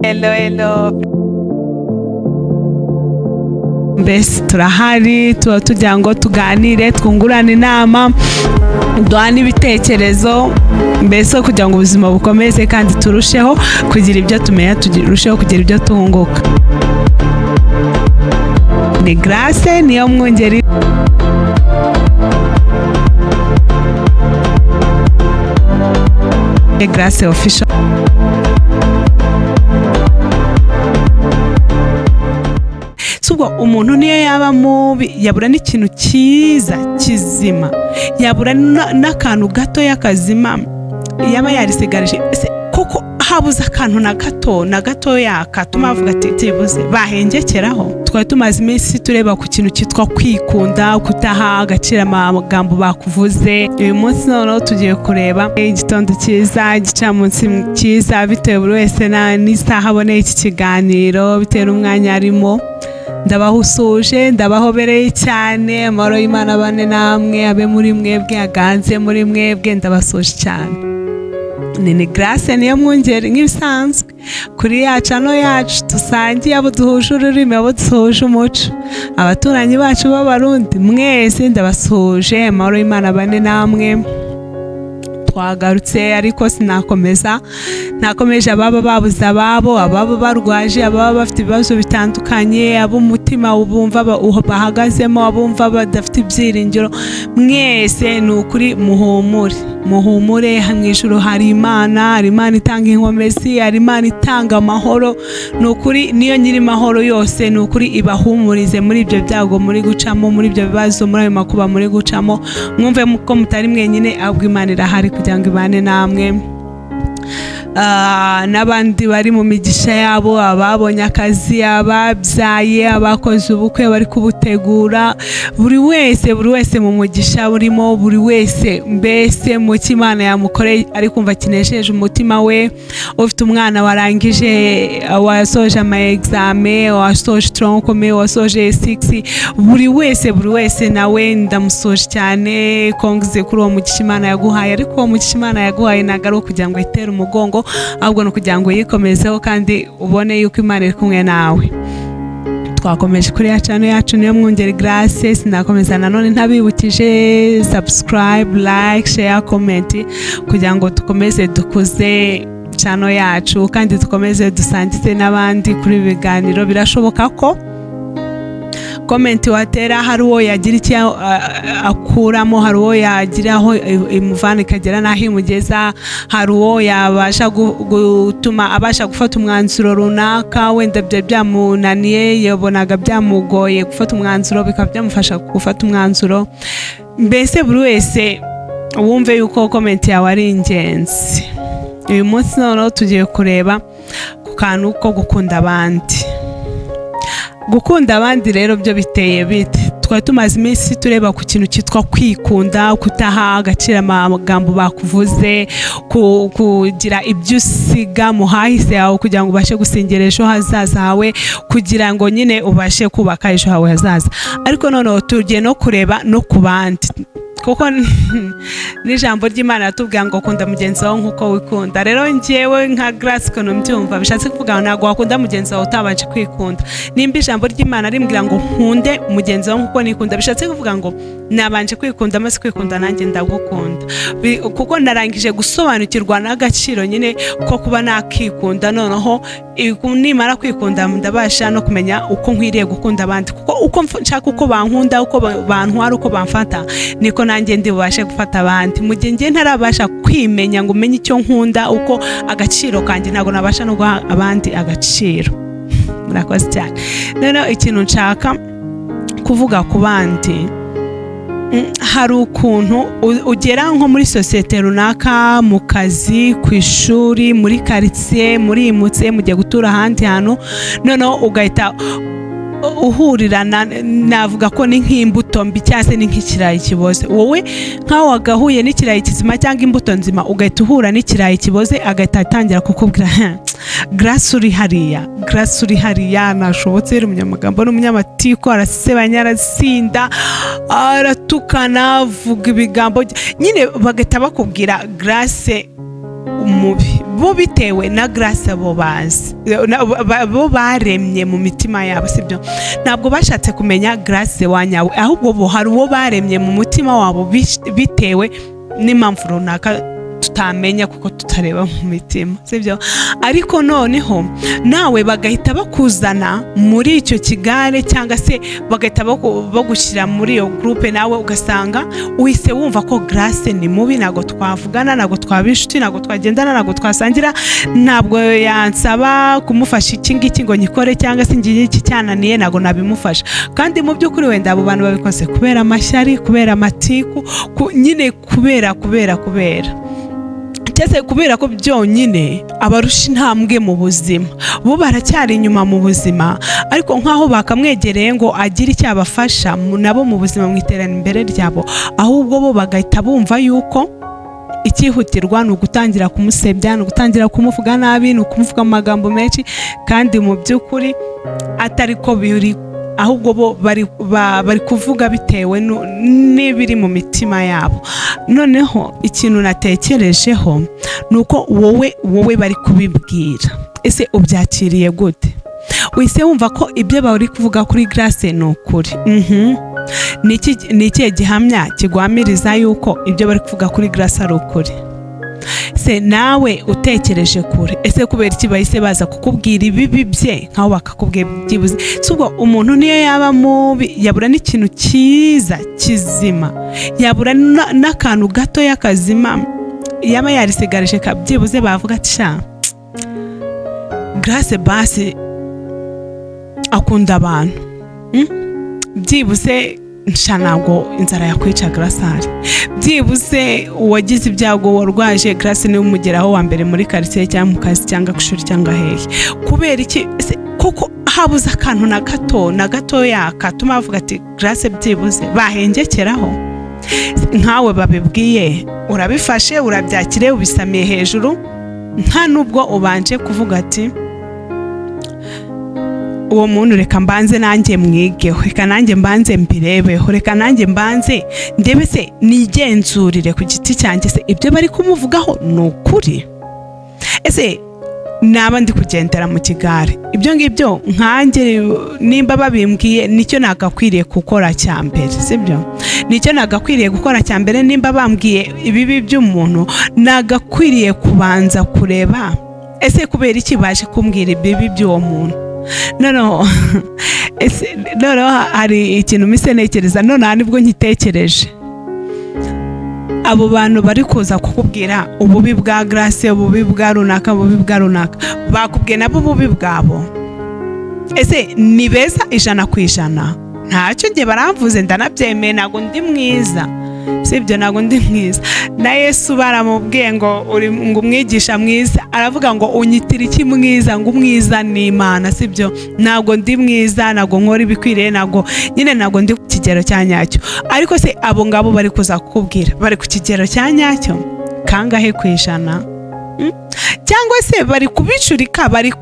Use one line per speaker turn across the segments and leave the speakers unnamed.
Hello. Mbese turahari tuba tugira ngo tuganire twungurane inama duhana ibitekerezo mbese kugira ngo ubuzima bukomeze kandi turusheho kugira ibyo tumenya turusheho kugira ibyo tunguka. Ni Grace niyo mwungeri Grace official. Subwo umuntu niyo yaba mubi yabura n'ikintu cyiza kizima, yabura n'akantu gato y'akazima yaba yarisigarije kuko habuze akantu na gato yakatuma avuga ati tibuze bahengekeraho. Twari tumaze iminsi tureba ku kintu cyitwa kwikunda, kutaha agaciro amagambo bakuvuze. Uyu munsi noneho tugiye kureba igitondo cyiza, igicamunsi cyiza, bitewe buri wese n'isaha aboneye iki kiganiro, bitewe umwanya arimo. Ndabahusuje, ndabahobereye cyane, amahoro y'Imana abane namwe, abe muri mwebwe, aganze muri mwebwe, ndabasuje cyane. Ni Grace niyo mwungeri nk'ibisanzwe kuri ya channel yacu dusangiye abo duhuje ururimi, abo duhuje umuco, abaturanyi bacu b'Abarundi mwese ndabasuje, amahoro y'Imana abane namwe. Twagarutse ariko nakomeje ababa babuze ababo, ababa barwaje, ababa bafite ibibazo bitandukanye, abo umutima ubumva bahagazemo, abumva badafite ibyiringiro, mwese ni ukuri muhumure mu ijuru hari Imana itanga inkomezi, hari Imana itanga amahoro. Ni ukuri niyo nyiri mahoro yose, ni ukuri ibahumurize muri ibyo byago muri gucamo, muri ibyo bibazo, muri ayo makuba muri gucamo. Mwumve ko mutari mwenyine, ahubwo Imana irahari kugira ngo ibane namwe. N'abandi bari mu migisha yabo, ababonye akazi, ababyaye, abakoze ubukwe bari kubutegura, buri wese mu mugisha burimo, buri wese mbese mu cy'Imana yamukoreye ari kumva kinesheje umutima we. Ufite umwana warangije, wasoje ama examen, wasoje troncome, wasoje 6, buri wese nawe ndamusoje cyane, kongize kuri uwo mugisha Imana yaguhaye. Ariko uwo mugisha Imana yaguhaye nagaruka kugira ngo itere umugongo, ahubwo no kugira ngo yikomezeho kandi ubone yuko Imana iri kumwe nawe. Twakomeje kuri ya channel yacu niyo mwungeri Grace. Sinakomeza nanone ntabibukije subscribe, like, share, comment kugira ngo dukomeze dukuze channel yacu kandi dukomeze dusangize n'abandi kuri biganiro. Birashoboka ko comment watera hari uwo yagira iki akuramo, hari uwo yagiraho imuvana ikagera naho imugeza, hari uwo yabasha gutuma abasha gufata umwanzuro runaka, wenda byamunaniye, yabonaga byamugoye gufata umwanzuro, bikaba byamufasha gufata umwanzuro. Mbese buri wese wumve yuko comment yawe ari ingenzi. Uyu munsi noneho tugiye kureba ku kantu ko gukunda abandi. Gukunda abandi rero byo biteye bite? Twari tumaze iminsi tureba ku kintu cyitwa kwikunda, kutaha agaciro amagambo bakuvuze, kugira ibyo usiga mu hahise yawe kugira ngo ubashe gusingira ejo hazaza hawe, kugira ngo nyine ubashe kubaka ejo hawe hazaza. Ariko noneho tugiye no kureba no ku bandi, kuko n'ijambo ry'Imana ratubwira ngo kunda mugenzi wawe nkuko wikunda. Rero njyewe nka Grace kono mbyumva bishatse kuvuga ngo ntabwo wakunda mugenzi wawe utabanje kwikunda. Nimba ijambo ry'Imana rimbwira ngo nkunde mugenzi wawe nkuko nikunda, bishatse kuvuga ngo nabanje kwikunda, maze kwikunda nanjye ndagukunda, kuko narangije gusobanukirwa n'agaciro nyine ko kuba nakikunda. Noneho nimara kwikunda ndabasha no kumenya uko nkwiriye gukunda abandi, kuko uko nshaka uko bankunda, uko bantwara, uko bamfata, niko nanjye ndi bubashe gufata abandi. Mu gihe njye ntarabasha kwimenya ngo umenye icyo nkunda, uko agaciro kanjye, ntabwo nabasha no guha abandi agaciro. Murakoze cyane. Noneho ikintu nshaka kuvuga ku bandi, hari ukuntu ugera nko muri sosiyete runaka, mu kazi, ku ishuri, muri quartier, murimutse mugiye gutura ahandi hantu, noneho ugahita uhurirana, navuga ko ni nk'imbuto mbi cyangwa se ni nk'ikirayi kiboze. Wowe nkaho wagahuye n'ikirayi kizima cyangwa imbuto nzima, ugahita uhura n'ikirayi kiboze, agahita atangira kukubwira Grace uri hariya, nashobotse, umunyamagambo n'umunyamatiku, arasebanya, arasinda, aratukana, avuga ibigambo nyine, bagahita bakubwira Grace mubi, bo bitewe na grace bo bazi, bo baremye mu mitima yabo, sibyo? Ntabwo bashatse kumenya grace wanyawe, ahubwo bo hari uwo baremye mu mutima wabo bitewe n'impamvu runaka tutamenya kuko tutareba mu mitima, sibyo? Ariko noneho nawe bagahita bakuzana muri icyo kigare, cyangwa se bagahita bagushyira muri iyo groupe, nawe ugasanga uhise wumva ko grace ni mubi, ntabwo twavugana, ntabwo twaba inshuti, ntabwo twagendana, ntabwo twasangira, ntabwo yansaba kumufasha iki ngiki ngo nyikore, cyangwa se ngiye iki cyananiye ntabwo nabimufasha. Kandi mu by'ukuri wenda abo bantu babikoze kubera amashyari, kubera amatiku, nyine kubera cyese kubera ko byonyine abarusha intambwe mu buzima, bo baracyari inyuma mu buzima, ariko nkaho bakamwegereye ngo agire icyo abafasha nabo mu buzima, mu iterambere ryabo, ahubwo bo bagahita bumva yuko ikihutirwa ni ugutangira kumusebya, ni ugutangira kumuvuga nabi, ni ukumuvuga amagambo menshi, kandi mu by'ukuri atari ko biri, ahubwo bo bari kuvuga bitewe n'ibiri mu mitima yabo. Noneho ikintu natekerejeho nuko wowe bari kubibwira, ese ubyakiriye gute? Wise wumva ko ibyo bari kuvuga kuri grace ni ukuri? Ni ikihe gihamya kigwamiriza yuko ibyo bari kuvuga kuri grace ari ukuri? Se nawe utekereje kure, ese kubera iki bahise baza kukubwira ibibi bye nkaho bakakubwira byibuze? Subwo umuntu niyo yaba mubi, yabura n'ikintu cyiza kizima, yabura n'akantu gato y'akazima yaba yarisigarije kabyibuze, bavuga ati sha grace basi akunda abantu, byibuze ntabwo inzara yakwica grace ari, byibuze uwagize ibyago warwaje grace niwe umugeraho wa mbere muri quartier cyangwa mu kazi cyangwa ku ishuri cyangwa hehe. Kubera iki? Kuko habuze akantu na gato yakatuma bavuga ati grace byibuze bahengekeraho. Nkawe babibwiye urabifashe, urabyakire, ubisamiye hejuru, nta nubwo ubanje kuvuga ati uwo muntu reka mbanze nanjye mwigeho, reka nanjye mbanze mbirebeho, reka nanjye mbanze ndebe se nigenzurire ku giti cyanjye, se ibyo bari kumuvugaho ni ukuri? Ese naba ndi kugendera mu kigare, ibyo ngibyo nkanjye nimba babimbwiye nicyo nagakwiriye gukora cya mbere, sibyo? Nicyo nagakwiriye gukora cya mbere, nimba bambwiye ibibi by'umuntu nagakwiriye kubanza kureba ese kubera iki baje kumbwira ibibi by'uwo muntu. Noneho hari ikintu mise nekereza, noneho nibwo nkitekereje, abo bantu bari kuza kukubwira ububi bwa grace, ububi bwa runaka, bakubwiye nabo ububi bwabo, ese ni beza 100%? Ntacyo nge baramvuze, ndanabyemeye, ntabwo ndi mwiza, sibyo? Ntabwo ndi mwiza. Na Yesu baramubwiye ngo umwigisha mwiza, aravuga ngo unyitira iki mwiza? Ngo umwiza ni Imana, sibyo? Ntabwo ndi mwiza, ntabwo nkora ibikwiriye, ntabwo ndi ku kigero cya nyacyo. Ariko se abo ngabo bari kuza kukubwira bari ku kigero cya nyacyo kangahe ku ijana? Cyangwa se bari kubicurika, bari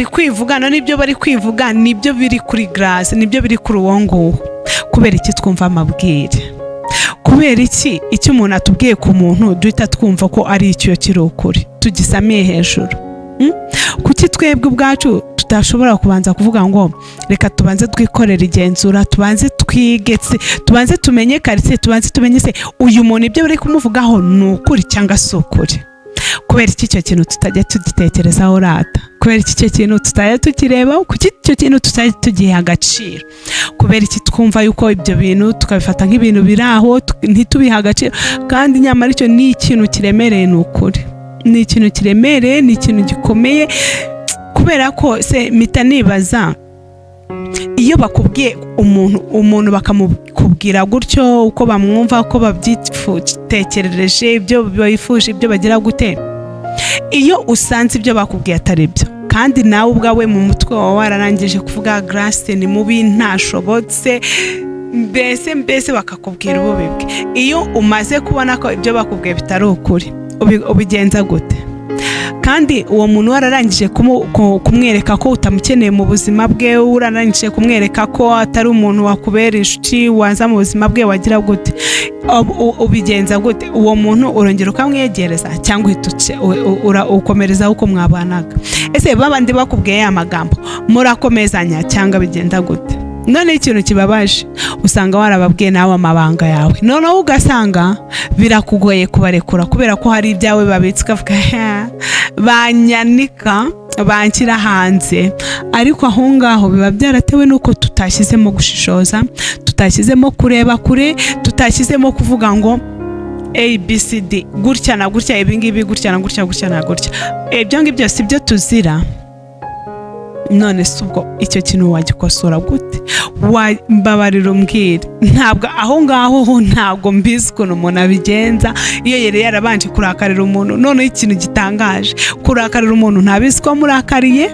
kwivuga, none ibyo bari kwivuga nibyo biri kuri grace, nibyo biri kuri uwo nguwo. Kubera iki twumva amabwire? Kubera iki icyo umuntu atubwiye ku muntu duhita twumva ko ari icyo kiri ukuri, tugisamiye hejuru? Kuki twebwe ubwacu tutashobora kubanza kuvuga ngo reka tubanze twikorera igenzura, tubanze twigetse, tubanze tumenye quartier, tubanze tumenye se uyu muntu ibyo bari kumuvugaho ni ukuri cyangwa si ukuri? Kubera iki icyo kintu tutajya tugitekerezaho rata? Kubera iki icyo kintu tutajya tukireba? Kuki icyo kintu tutajya tugiha agaciro? Kubera iki twumva yuko ibyo bintu tukabifata nk'ibintu biri aho ntitubiha agaciro, kandi nyamara icyo ni ikintu kiremereye? Ni ukuri ni ikintu kiremereye, ni ikintu gikomeye. Kubera ko se mpita nibaza, iyo bakubwiye umuntu bakamukubwira gutyo, uko bamwumva, uko babyitekerereje, ibyo bifuje, ibyo bagira gute, iyo usanze ibyo bakubwiye atari byo, kandi nawe ubwawe mu mutwe wawe wararangije kuvuga grace ni mubi, ntashobotse, mbese bakakubwira ububibwe, iyo umaze kubona ko ibyo bakubwiye bitari ukuri, ubigenza gute? kandi uwo muntu wararangije kumwereka ko utamukeneye mu buzima bwe, urarangije kumwereka ko atari umuntu wakubera inshuti waza mu buzima bwe, wagira gute? Ubigenza gute? Uwo muntu urongera ukamwegereza cyangwa ukomereza uko mwabanaga? Ese babandi bakubwiye ya magambo murakomezanya cyangwa bigenda gute? None ikintu kibabaje, usanga warababwiye nawe amabanga yawe, noneho ugasanga birakugoye kubarekura kubera ko hari ibyawe babitse, ukavuga banyanika banshyira hanze. Ariko aho ngaho biba byaratewe nuko tutashyizemo gushishoza, tutashyizemo kureba kure, tutashyizemo kuvuga ngo ABCD gutya na gutya, ibingibi gutya na gutya, gutya na gutya. Ibyo ngibyo si byo tuzira. None subwo icyo kintu wagikosora gute? Mbabarira umbwire. Ntabwo aho ngaho ntabwo mbizi ukuntu umuntu abigenza iyo yere yarabanje kurakarira umuntu. None ikintu gitangaje, kurakarira umuntu ntabizi ko murakariye,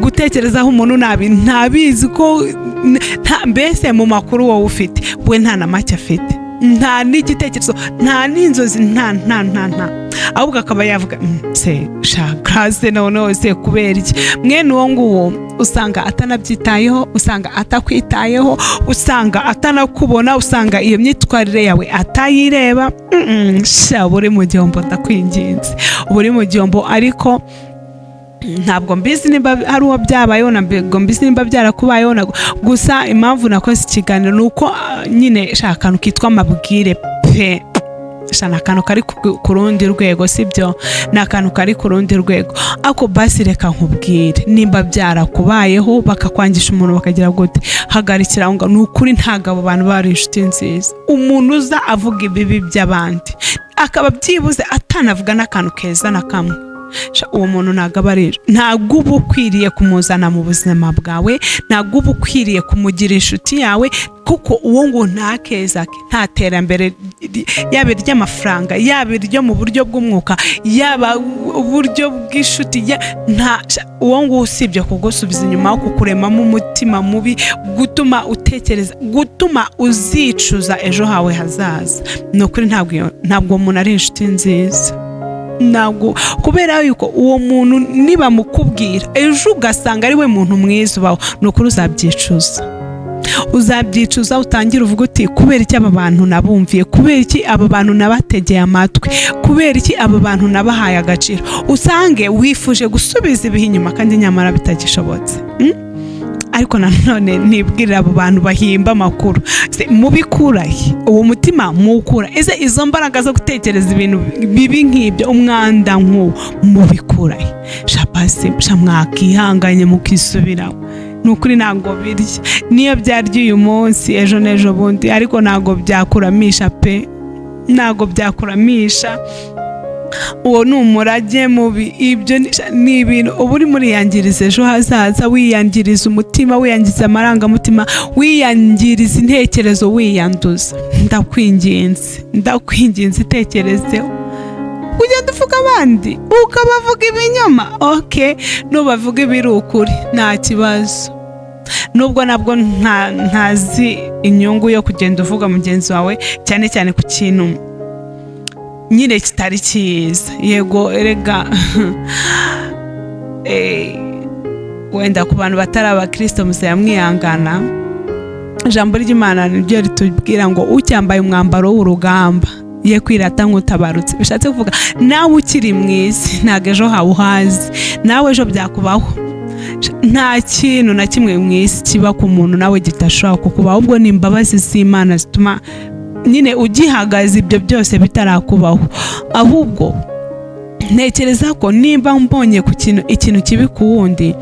gutekerezaho umuntu nabi ntabizi ko, mbese mu makuru wowe ufite we nta na make afite, nta n'igitekerezo, nta n'inzozi, nta ahubwo akaba yavuga se shakaze none se kubera iki? Mwene uwo nguwo usanga atanabyitayeho, usanga atakwitayeho, usanga atanakubona, usanga iyo myitwarire yawe atayireba. Buri mu gihombo, ndakwinginze, buri mu gihombo. Ariko ntabwo mbizi nimba hari uwo byabayeho, ntabwo mbizi nimba byarakubayeho. Gusa impamvu nakoze ikiganiro nuko nyine akantu kitwa amabwire pe, ni akantu kari ku rundi rwego, sibyo? Ni akantu kari ku rundi rwego. Ako basi reka nkubwire, nimba byarakubayeho bakakwangisha umuntu bakagira gute, hagarikira aho ngaho. Ni ukuri ntabwo abo bantu bari inshuti nziza. Umuntu uza avuga ibibi by'abandi akaba byibuze atanavuga n'akantu keza na kamwe, uwo muntu ntabwo uba ukwiriye kumuzana mu buzima bwawe, ntabwo uba ukwiriye kumugira inshuti yawe, kuko uwo ngo nta keza ke, nta terambere, yaba iry'amafaranga, yaba iryo mu buryo bw'umwuka, yaba uburyo bw'inshuti, uwo ngo usibye kugusubiza inyuma, kukuremamo umutima mubi, gutuma utekereza, gutuma uzicuza ejo hawe hazaza. Ni ukuri ntabwo umuntu ari inshuti nziza. Ntabwo, kubera yuko uwo muntu niba mukubwira ejo ugasanga ari we muntu mwiza ubaho, ni ukuri uzabyicuza, utangira uvuga uti kubera iki aba bantu nabumviye, kubera iki aba bantu nabategeye amatwi, kubera iki aba bantu nabahaye agaciro. Usange wifuje gusubiza ibihe inyuma kandi nyamara bitagishobotse. Ariko nanone nibwirira abo bantu bahimba amakuru, mubikurahe uwo mutima mukura? Ese izo mbaraga zo gutekereza ibintu bibi nk'ibyo, umwanda nk'uwo mubikurahe? Shapasi mwakihanganye mukisubiraho. Ni ukuri ntabwo birya, niyo byarya uyu munsi ejo n'ejo bundi, ariko ntabwo byakuramisha pe, ntabwo byakuramisha. Uwo ni umurage mubi. Ibyo ni ibintu uba urimo uriyangiriza ejo hazaza, wiyangiriza umutima, wiyangiriza amarangamutima, wiyangiriza intekerezo, wiyanduza. Ndakwinginze itekerezeho. Ugenda uvuga abandi ukabavuga ibinyoma, nubavuga ibiri ukuri nta kibazo. Nubwo nabwo ntazi inyungu yo kugenda uvuga mugenzi wawe, cyane cyane ku kintu nyine kitari cyiza. Yego erega wenda ku bantu batari abakristo muzayamwihangana, ijambo ry'Imana niryo ritubwira ngo ucyambaye umwambaro w'urugamba ye kwirata nk'utabarutse. Bishatse kuvuga nawe ukiri mwiza ntabwo ejo hawe uhazi, nawe ejo byakubaho. Nta kintu na kimwe mu isi kiba ku muntu nawe gitashobora kukubaho, ahubwo ni imbabazi z'Imana zituma nyine ugihagaze ibyo byose bitarakubaho. Ahubwo ntekereza ko nimba mbonye ku ikintu kibi ku wundi,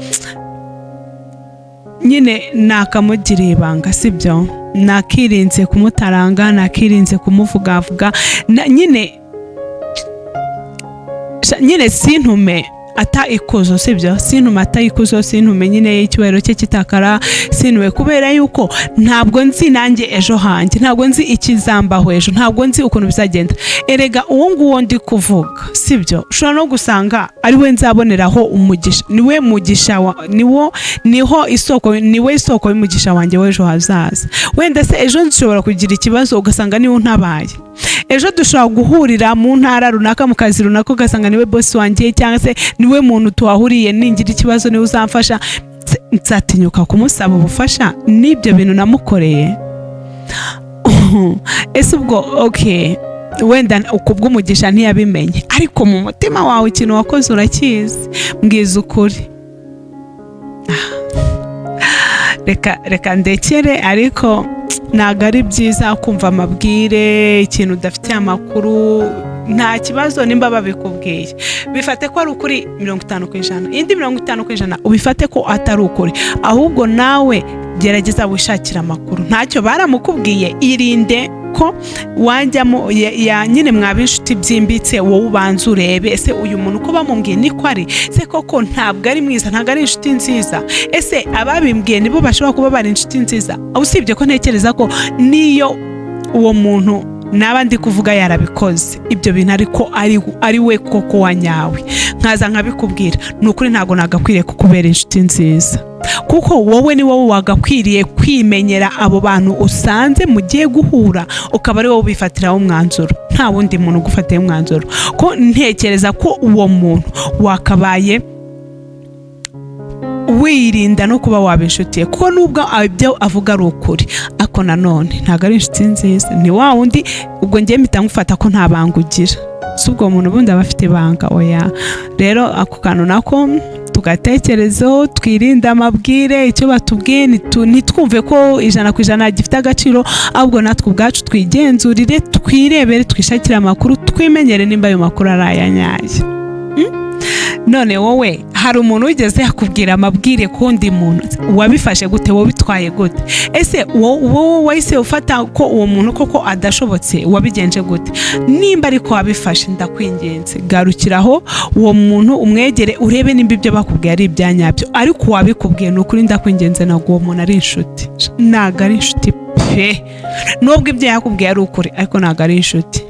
nyine nakamugiriye ibanga, sibyo? Nakirinze kumutaranga, nakirinze kumuvugavuga, nyine sintume ata ikuzo, sibyo? Sintume ata ikuzo, sintume nyine icyubahiro cye kitakara, sintume kubera yuko ntabwo nzi nanjye ejo hanjye, ntabwo nzi ikizambaho ejo, ntabwo nzi ukuntu bizagenda. Erega uwo nguwo ndi kuvuga, sibyo? Ushobora no gusanga ari we nzaboneraho umugisha, niwe mugisha niwe isoko y'umugisha wanjye w'ejo hazaza. Wenda se ejo nshobora kugira ikibazo ugasanga niwe untabaye. Ejo dushobora guhurira mu ntara runaka, mu kazi runaka, ugasanga niwe boss wanjye, cyangwa se niwe muntu tuhahuriye, ningira ikibazo niwe uzamfasha. Nzatinyuka kumusaba ubufasha n'ibyo bintu namukoreye? Ese ubwo okay, wenda ukubw'umugisha ntiyabimenye, ariko mu mutima wawe ikintu wakoze urakizi. Mbwiza ukuri. Reka ndekere, ariko ntabwo ari byiza kumva amabwire, ikintu udafitiye amakuru. Nta kibazo nimba babikubwiye, bifate ko ari ukuri 50%, indi 50% ubifate ko atari ukuri, ahubwo nawe gerageza wishakira amakuru. Ntacyo baramukubwiye, irinde ko wajyamo nyine mwabishuti byimbitse, wowe ubanza urebe ese uyu muntu ko bamumbwiye niko ari, se koko ntabwo ari mwiza, ntabwo ari inshuti nziza, ese ababimbwiye nibo bashobora kuba bari inshuti nziza? Usibye ko ntekereza ko niyo uwo muntu naba ndi kuvuga yarabikoze ibyo bintu, ariko ari we koko wanyawe, nkaza nkabikubwira, ni ukuri ntabwo nagakwiriye kukubera inshuti nziza, kuko wowe ni wowe wagakwiriye kwimenyera abo bantu usanze mugiye guhura, ukaba ari wowe ubifatiraho umwanzuro, nta wundi muntu ugufatiye umwanzuro. Ko ntekereza ko uwo muntu wakabaye wirinda no kuba wabinshutiye, kuko nubwo ibyo avuga ari ukuri, ako nanone ntabwo ari inshuti nziza. Ni wa wundi ubwo ngiye mpita ngufata ko nta banga ugira, si ubwo muntu ubundi aba afite ibanga. Oya, rero ako kantu nako tugatekerezeho, twirinde amabwire, icyo batubwiye ntitwumve ko 100% gifite agaciro, ahubwo natwe ubwacu twigenzurire, twirebere, twishakire amakuru, twimenyere nimba ayo makuru ari ayanyaye. None wowe hari umuntu wigeze yakubwira amabwire kundi muntu, wabifashe gute? wowe bitwaye gute? Ese wowe wahise ufata ko uwo muntu koko adashobotse, wabigenje gute? Nimba ariko wabifashe, ndakwingenze garukiraho uwo muntu, umwegere, urebe nimba ibyo bakubwiye ari ibyanyabyo, ariko wabikubwiye ni ukuri, ndakwingenze, ntabwo uwo muntu ari inshuti, ntabwo ari inshuti pe, nubwo ibyo yakubwiye ari ukuri, ariko ntabwo ari inshuti.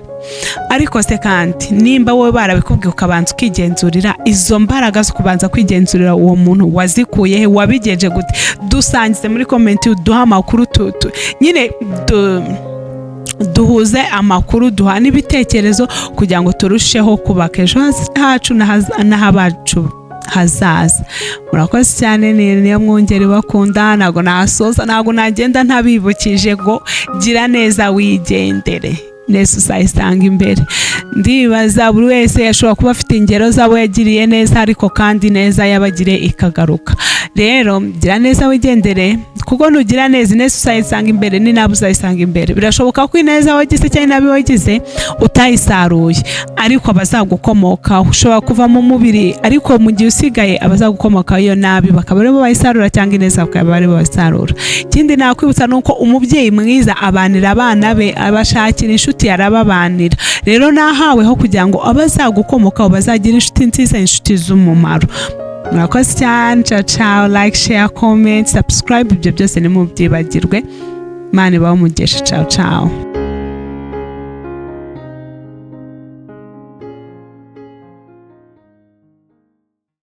Ariko se kandi nimba wowe barabikubwiye ukabanza ukigenzurira, izo mbaraga zo kubanza kwigenzurira uwo muntu wazikuye he? Wabigenje gute? Dusangize muri comment, uduha amakuru, nyine duhuze amakuru, duha n'ibitekerezo, kugira ngo turusheho kubaka ejo hacu n'ahabacu hazaza. Murakoze cyane, niyo mwongere bakunda, ntago nasoza, ntago nagenda ntabibukije ngo gira neza wigendere, neza uzayisanga imbere. Ndibaza buri wese yashobora kuba afite ingero zabo yagiriye neza, ariko kandi neza yabagire ikagaruka. Rero gira neza wigendere, kuko nugira neza ineza uzayisanga imbere, ni nabi uzayisanga imbere. Birashoboka ko ineza wagize cyangwa nabi wagize utayisaruye, ariko abazagukomoka ushobora kuva mu mubiri, ariko mu gihe usigaye abazagukomoka iyo nabi bakaba aribo bayisarura, cyangwa ineza bakaba aribo bayisarura. Ikindi nakwibutsa nuko umubyeyi mwiza abanira abana be, abashakira inshuti yarababanira. Rero nahaweho kugira ngo abazagukomoka bazagira inshuti nziza, inshuti z'umumaro. Murakoze cyane, ciao, like, share, comment, subscribe, ibyo byose nimubyibagirwe. Imana ibahe umugisha. Ciao.